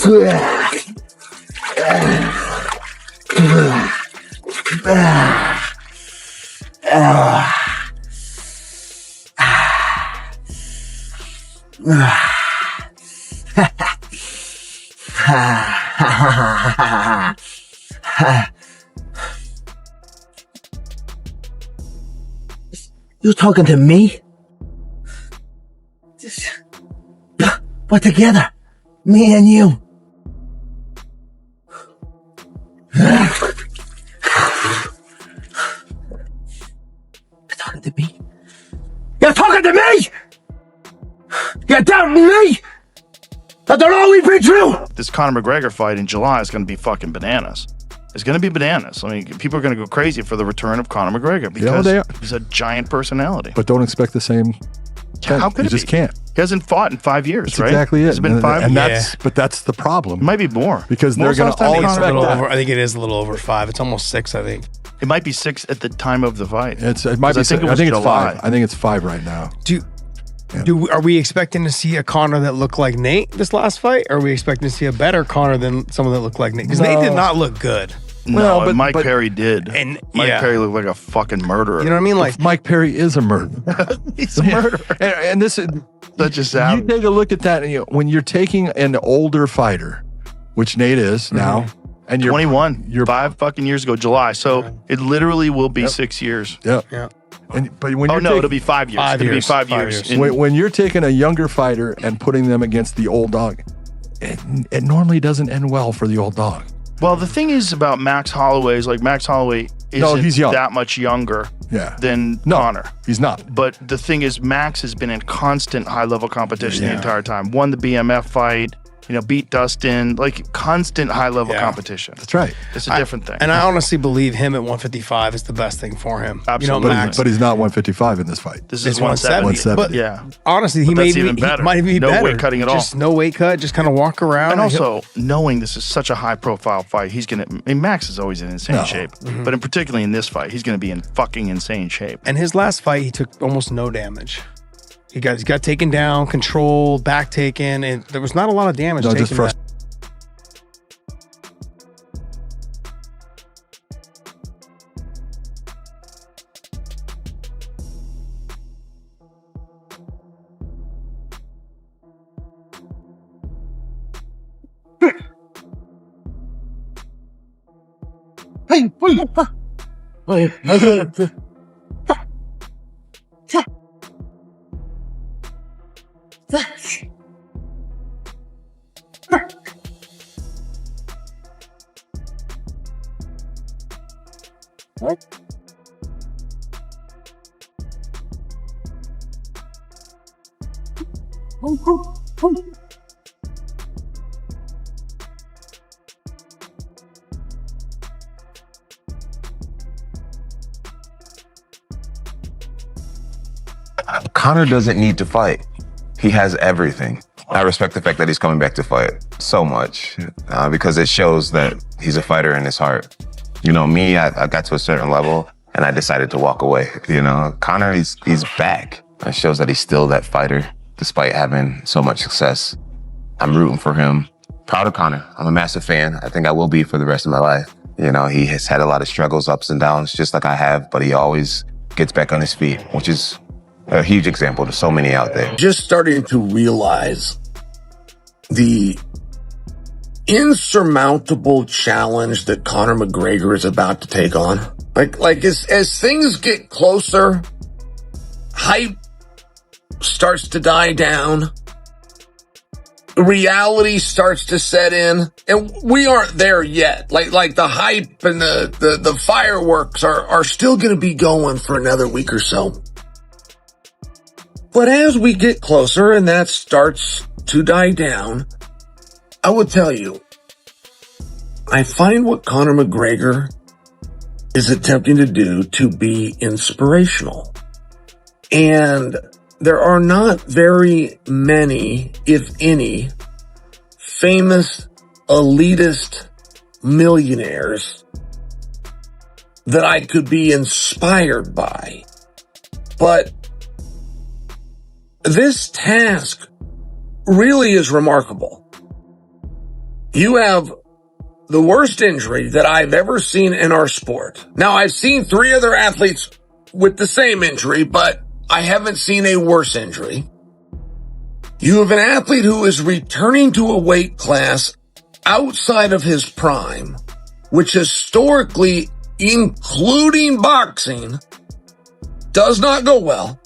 You talking to me? We're together. Me and you. You're talking to me? You're talking to me? You're doubting me? That they'll always be true? This Conor McGregor fight in July is going to be fucking bananas. It's going to be bananas. I mean, people are going to go crazy for the return of Conor McGregor because he's a giant personality. But don't expect the same. How could you just can't. He hasn't fought in 5 years, That's right? exactly it. It's been 5 and years. But that's the problem. It might be more. Because they're going to all expect that. I think it is a little over 5. It's almost 6, I think. It might be 6 at the time of the fight. It might be. I think it's 5. I think it's 5 right now. Are we expecting to see a Conor that looked like Nate this last fight? Or are we expecting to see a better Conor than someone that looked like Nate? Because Nate did not look good. No, but Mike Perry did. And Mike Perry looked like a fucking murderer. You know what I mean? Like Mike Perry is a murderer. He's a murderer. And this is such a savage. You take a look at that, and when you're taking an older fighter, which Nate is now, and you're 21. You're 5 fucking years ago, July. So it literally will be 6 years. Yeah. But when you're it'll be 5 years. It'll be 5 years. When you're taking a younger fighter and putting them against the old dog, it normally doesn't end well for the old dog. Well, the thing is about Max Holloway is like Max Holloway isn't that much younger than Conor. He's not. But the thing is, Max has been in constant high-level competition the entire time. Won the BMF fight, beat Dustin, like constant high-level competition. That's right. It's a different thing. And I honestly believe him at 155 is the best thing for him. Absolutely. Max. But he's not 155 in this fight. This is 170. But honestly, he might be better. No No weight cutting at all. Just no weight cut, just kind of walk around. And also, knowing this is such a high-profile fight, Max is always in insane shape. But particularly in this fight, he's going to be in fucking insane shape. And his last fight, he took almost no damage. He got taken down, controlled, back taken, and there was not a lot of damage taken. Just frustrating. Conor doesn't need to fight. He has everything. I respect the fact that he's coming back to fight so much because it shows that he's a fighter in his heart. Me, I got to a certain level and I decided to walk away. Conor, he's back. It shows that he's still that fighter despite having so much success. I'm rooting for him. Proud of Conor. I'm a massive fan. I think I will be for the rest of my life. He has had a lot of struggles, ups and downs, just like I have, but he always gets back on his feet, which is a huge example to so many out there. Just starting to realize the insurmountable challenge that Conor McGregor is about to take on. Like as things get closer, hype starts to die down, reality starts to set in, and we aren't there yet. Like the hype and the fireworks are still going to be going for another week or so. But as we get closer and that starts to die down, I will tell you, I find what Conor McGregor is attempting to do to be inspirational. And there are not very many, if any, famous elitist millionaires that I could be inspired by. But this task really is remarkable. You have the worst injury that I've ever seen in our sport. Now, I've seen 3 other athletes with the same injury, but I haven't seen a worse injury. You have an athlete who is returning to a weight class outside of his prime, which historically, including boxing, does not go well.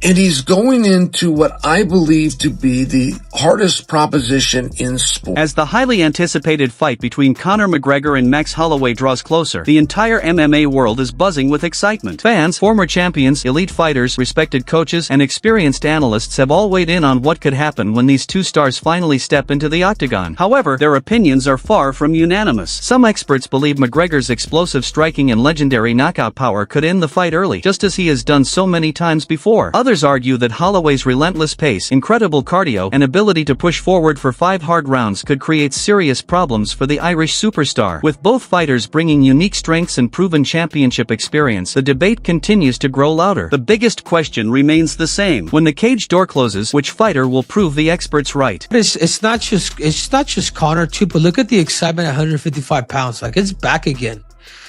And he's going into what I believe to be the hardest proposition in sport. As the highly anticipated fight between Conor McGregor and Max Holloway draws closer, the entire MMA world is buzzing with excitement. Fans, former champions, elite fighters, respected coaches, and experienced analysts have all weighed in on what could happen when these two stars finally step into the octagon. However, their opinions are far from unanimous. Some experts believe McGregor's explosive striking and legendary knockout power could end the fight early, just as he has done so many times before. Others argue that Holloway's relentless pace, incredible cardio, and ability to push forward for 5 hard rounds could create serious problems for the Irish superstar. With both fighters bringing unique strengths and proven championship experience, the debate continues to grow louder. The biggest question remains the same. When the cage door closes, which fighter will prove the experts right? It's not just Conor too, but look at the excitement at 155 pounds. Like, it's back again.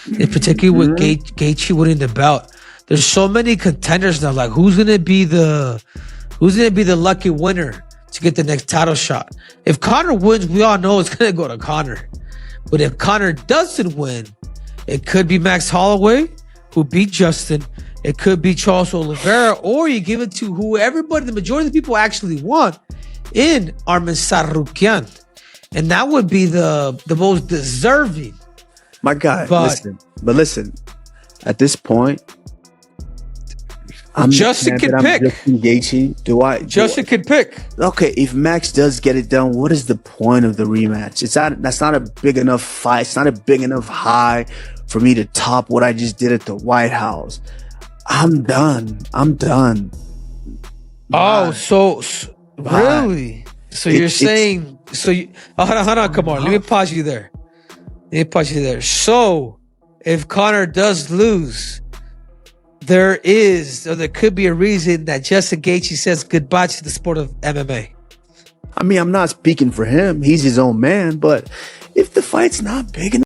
And particularly with Gaethje winning the belt. There's so many contenders now. Like, who's gonna be the lucky winner to get the next title shot? If Conor wins, we all know it's gonna go to Conor. But if Conor doesn't win, it could be Max Holloway, who beat Justin. It could be Charles Oliveira, or you give it to who everybody, the majority of the people actually want, in Arman Tsarukyan. And that would be the most deserving. My guy, listen. At this point, Justin can pick. Justin can pick. Okay, if Max does get it done, what is the point of the rematch? That's not a big enough fight. It's not a big enough high for me to top what I just did at the White House. I'm done. Oh, so really? So you're saying? Hold on, come on. Let me pause you there. So, if Conor does lose, there could be a reason that Justin Gaethje says goodbye to the sport of MMA. I mean, I'm not speaking for him. He's his own man. But if the fight's not big enough,